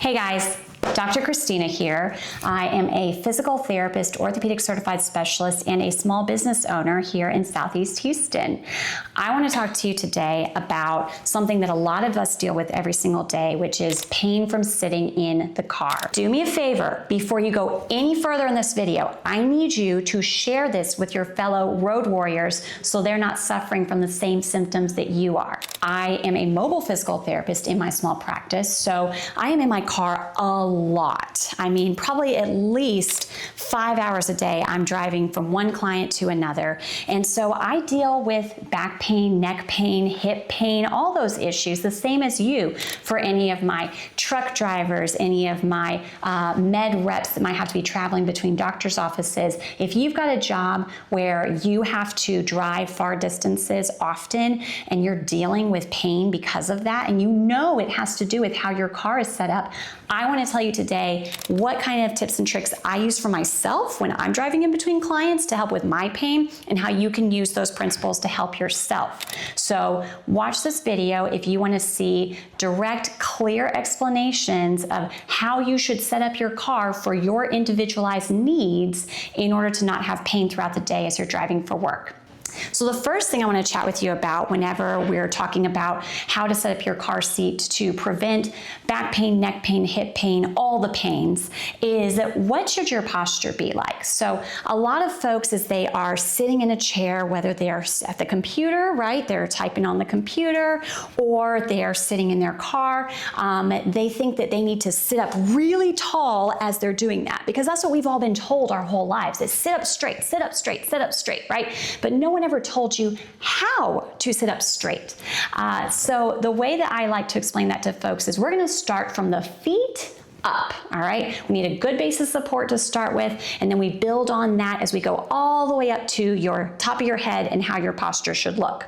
Hey guys, Dr. Christina here. I am a physical therapist, orthopedic certified specialist, and a small business owner here in Southeast Houston. I want to talk to you today about something that a lot of us deal with every single day, which is pain from sitting in the car. Do me a favor, before you go any further in this video, I need you to share this with your fellow road warriors so they're not suffering from the same symptoms that you are. I am a mobile physical therapist in my small practice, so I am in my car a lot. I mean, probably at least 5 hours a day I'm driving from one client to another. And so I deal with back pain, neck pain, hip pain, all those issues, the same as you for any of my truck drivers, any of my med reps that might have to be traveling between doctor's offices. If you've got a job where you have to drive far distances often and you're dealing with pain because of that, and you know it has to do with how your car is set up, I want to tell you today what kind of tips and tricks I use for myself when I'm driving in between clients to help with my pain, and how you can use those principles to help yourself. So watch this video if you want to see direct, clear explanations of how you should set up your car for your individualized needs in order to not have pain throughout the day as you're driving for work. So the first thing I want to chat with you about whenever we're talking about how to set up your car seat to prevent back pain, neck pain, hip pain, all the pains, is what should your posture be like? So a lot of folks, as they are sitting in a chair, whether they are at the computer, right, they're typing on the computer, or they are sitting in their car, they think that they need to sit up really tall as they're doing that, because that's what we've all been told our whole lives is sit up straight, sit up straight, sit up straight, right? But no one ever told you how to sit up straight. So the way that I like to explain that to folks is we're going to start from the feet up, all right? We need a good base of support to start with, and then we build on that as we go all the way up to your top of your head and how your posture should look.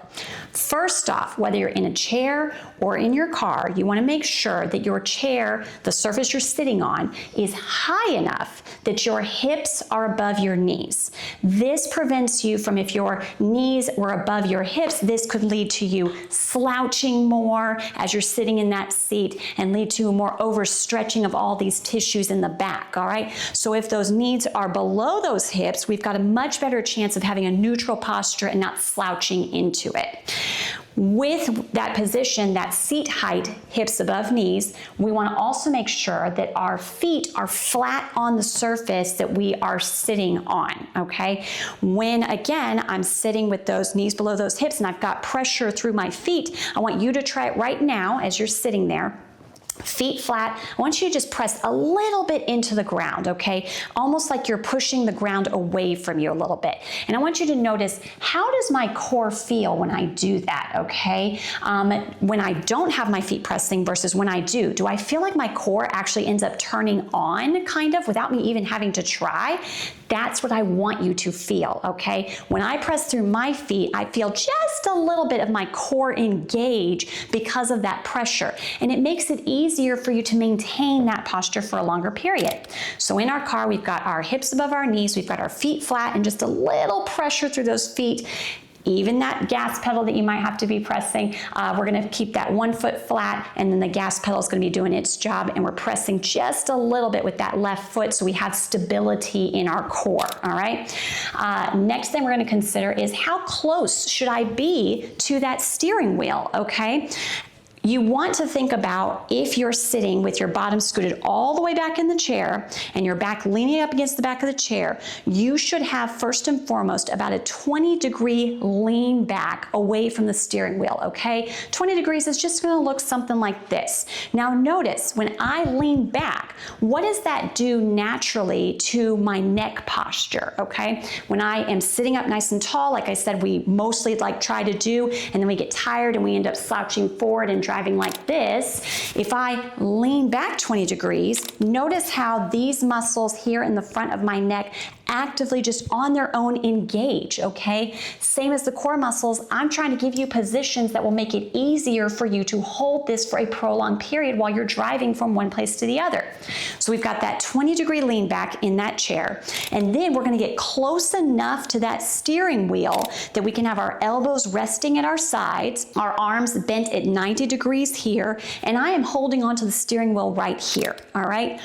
First off, whether you're in a chair or in your car, you want to make sure that your chair, the surface you're sitting on, is high enough that your hips are above your knees. This prevents you from, if your knees were above your hips, this could lead to you slouching more as you're sitting in that seat and lead to more overstretching of all these tissues in the back, all right? So if those knees are below those hips, we've got a much better chance of having a neutral posture and not slouching into it. With that position, that seat height, hips above knees, we want to also make sure that our feet are flat on the surface that we are sitting on, okay? When, again, I'm sitting with those knees below those hips and I've got pressure through my feet, I want you to try it right now as you're sitting there. Feet flat. I want you to just press a little bit into the ground, okay? Almost like you're pushing the ground away from you a little bit. And I want you to notice, how does my core feel when I do that, okay? When I don't have my feet pressing versus when I do I feel like my core actually ends up turning on, kind of, without me even having to try? That's what I want you to feel, okay? When I press through my feet, I feel just a little bit of my core engage because of that pressure. And it makes it easier for you to maintain that posture for a longer period. So in our car, we've got our hips above our knees, we've got our feet flat, and just a little pressure through those feet. Even that gas pedal that you might have to be pressing, we're gonna keep that 1 foot flat, and then the gas pedal is gonna be doing its job, and we're pressing just a little bit with that left foot so we have stability in our core, all right? Next thing we're gonna consider is how close should I be to that steering wheel, okay? You want to think about, if you're sitting with your bottom scooted all the way back in the chair and your back leaning up against the back of the chair, you should have, first and foremost, about a 20-degree lean back away from the steering wheel, okay? 20 degrees is just gonna look something like this. Now notice, when I lean back, what does that do naturally to my neck posture, okay? When I am sitting up nice and tall, like I said, we mostly try to do, and then we get tired and we end up slouching forward and driving like this. If I lean back 20 degrees, notice how these muscles here in the front of my neck actively just on their own engage, okay? Same as the core muscles, I'm trying to give you positions that will make it easier for you to hold this for a prolonged period while you're driving from one place to the other. So we've got that 20-degree lean back in that chair, and then we're gonna get close enough to that steering wheel that we can have our elbows resting at our sides, our arms bent at 90 degrees here, and I am holding onto the steering wheel right here, all right?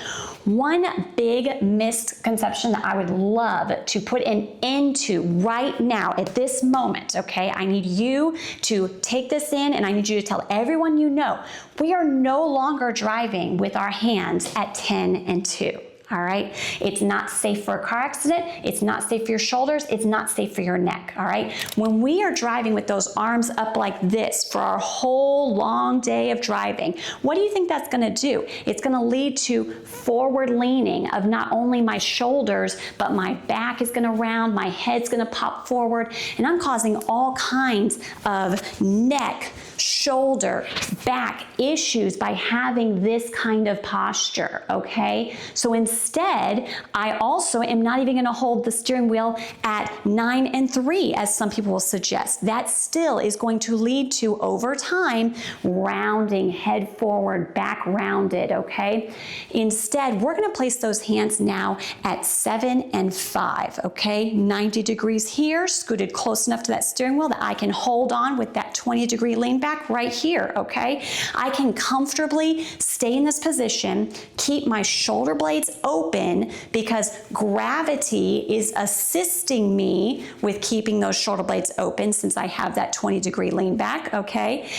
One big misconception that I would love to put an end to right now at this moment, okay? I need you to take this in, and I need you to tell everyone you know, we are no longer driving with our hands at 10 and 2. All right, it's not safe for a car accident, it's not safe for your shoulders, it's not safe for your neck, all right? When we are driving with those arms up like this for our whole long day of driving, what do you think that's gonna do? It's gonna lead to forward leaning of not only my shoulders, but my back is gonna round, my head's gonna pop forward, and I'm causing all kinds of neck, shoulder, back issues by having this kind of posture, okay? So instead, I also am not even gonna hold the steering wheel at 9 and 3, as some people will suggest. That still is going to lead to, over time, rounding, head forward, back rounded, okay? Instead, we're gonna place those hands now at 7 and 5, okay? 90 degrees here, scooted close enough to that steering wheel that I can hold on with that 20-degree lean back right here, okay? I can comfortably stay in this position, keep my shoulder blades open because gravity is assisting me with keeping those shoulder blades open since I have that 20-degree lean back, okay?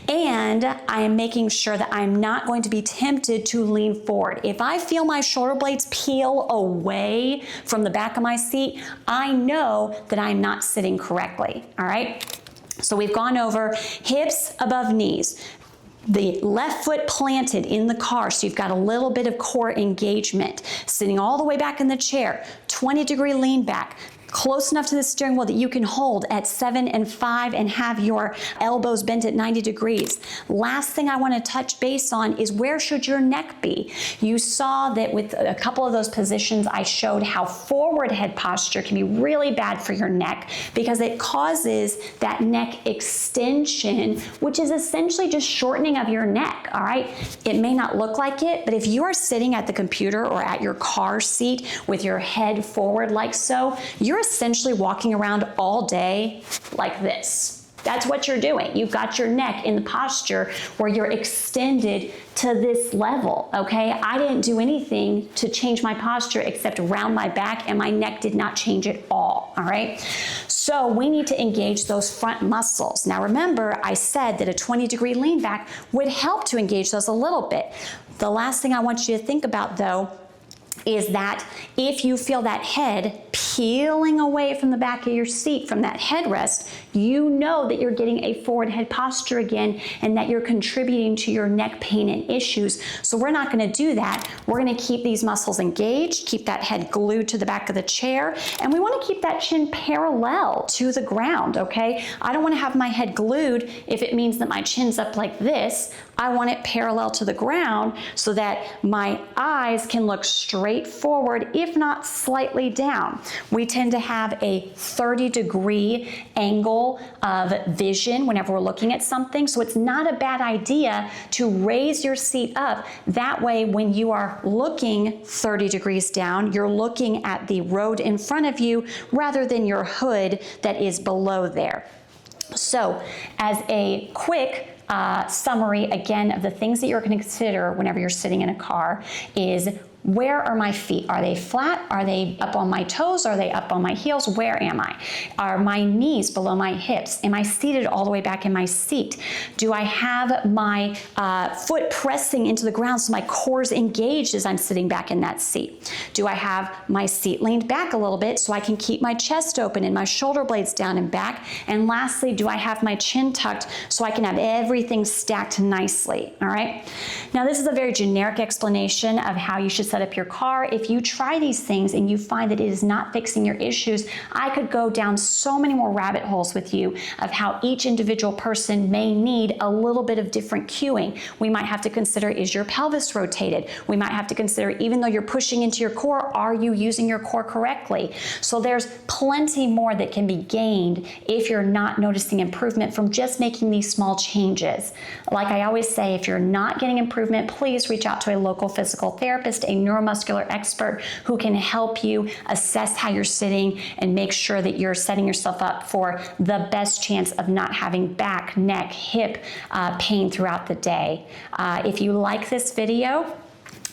And I am making sure that I'm not going to be tempted to lean forward. If I feel my shoulder blades peel away from the back of my seat, I know that I'm not sitting correctly, all right? So we've gone over hips above knees, the left foot planted in the car, so you've got a little bit of core engagement, sitting all the way back in the chair, 20-degree lean back, close enough to the steering wheel that you can hold at 7 and 5 and have your elbows bent at 90 degrees. Last thing I want to touch base on is where should your neck be? You saw that with a couple of those positions, I showed how forward head posture can be really bad for your neck because it causes that neck extension, which is essentially just shortening of your neck, all right? It may not look like it, but if you are sitting at the computer or at your car seat with your head forward like so, you're essentially walking around all day like this. That's what you're doing. You've got your neck in the posture where you're extended to this level, okay? I didn't do anything to change my posture except round my back, and my neck did not change at all right? So we need to engage those front muscles. Now remember, I said that a 20-degree lean back would help to engage those a little bit. The last thing I want you to think about though is that if you feel that head peeling away from the back of your seat from that headrest, you know that you're getting a forward head posture again and that you're contributing to your neck pain and issues. So we're not going to do that. We're going to keep these muscles engaged, keep that head glued to the back of the chair, and we want to keep that chin parallel to the ground, okay? I don't want to have my head glued if it means that my chin's up like this. I want it parallel to the ground so that my eyes can look straight forward, if not slightly down. We tend to have a 30-degree angle of vision whenever we're looking at something, so it's not a bad idea to raise your seat up. That way, when you are looking 30 degrees down, you're looking at the road in front of you rather than your hood that is below there. So, as a quick summary again of the things that you're going to consider whenever you're sitting in a car is, where are my feet? Are they flat? Are they up on my toes? Are they up on my heels? Where am I? Are my knees below my hips? Am I seated all the way back in my seat? Do I have my foot pressing into the ground so my core's engaged as I'm sitting back in that seat? Do I have my seat leaned back a little bit so I can keep my chest open and my shoulder blades down and back? And lastly, do I have my chin tucked so I can have everything stacked nicely? All right. Now, this is a very generic explanation of how you should set up your car. If you try these things and you find that it is not fixing your issues, I could go down so many more rabbit holes with you of how each individual person may need a little bit of different cueing. We might have to consider, is your pelvis rotated? We might have to consider, even though you're pushing into your core, are you using your core correctly? So there's plenty more that can be gained if you're not noticing improvement from just making these small changes. Like I always say, if you're not getting improvement, please reach out to a local physical therapist, a neuromuscular expert who can help you assess how you're sitting and make sure that you're setting yourself up for the best chance of not having back, neck, hip pain throughout the day. If you like this video,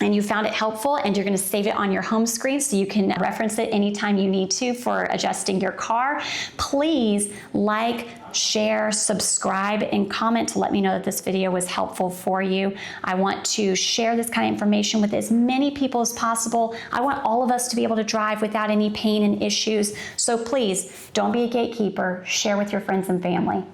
and you found it helpful, and you're going to save it on your home screen so you can reference it anytime you need to for adjusting your car, please like, share, subscribe, and comment to let me know that this video was helpful for you. I want to share this kind of information with as many people as possible. I want all of us to be able to drive without any pain and issues. So please, don't be a gatekeeper. Share with your friends and family.